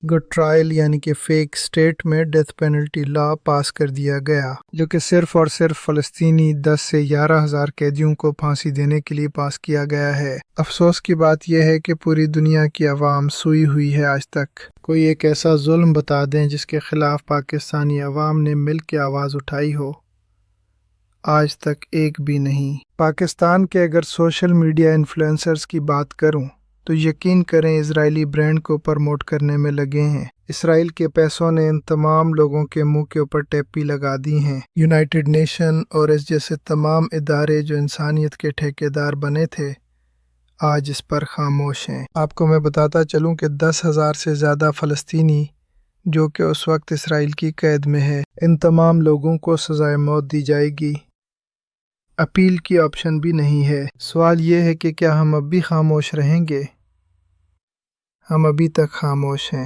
Good trial यानी कि fake state में डेथ पेनल्टी लॉ पास कर दिया गया, जो कि सिर्फ और सिर्फ फ़लस्तीनी 10 से 11,000 कैदियों को फांसी देने के लिए पास किया गया है। अफसोस की बात यह है कि पूरी दुनिया की आवाम सोई हुई है। आज तक कोई एक ऐसा जुल्म बता दें जिसके खिलाफ पाकिस्तानी अवाम ने मिल के आवाज़ उठाई हो। आज तक एक भी नहीं। पाकिस्तान के अगर सोशल मीडिया इन्फ्लुएंसर्स की बात करूं तो यकीन करें इजरायली ब्रांड को प्रमोट करने में लगे हैं। इसराइल के पैसों ने इन तमाम लोगों के मुंह के ऊपर टैपी लगा दी हैं। यूनाइटेड नेशन और इस जैसे तमाम इदारे जो इंसानियत के ठेकेदार बने थे, आज इस पर खामोश हैं। आपको मैं बताता चलूं कि 10,000 से ज़्यादा फ़लस्तीनी जो कि उस वक्त इसराइल की कैद में है, इन तमाम लोगों को सज़ाए मौत दी जाएगी। अपील की ऑप्शन भी नहीं है। सवाल ये है कि क्या हम अब भी खामोश रहेंगे? हम अभी तक खामोश हैं।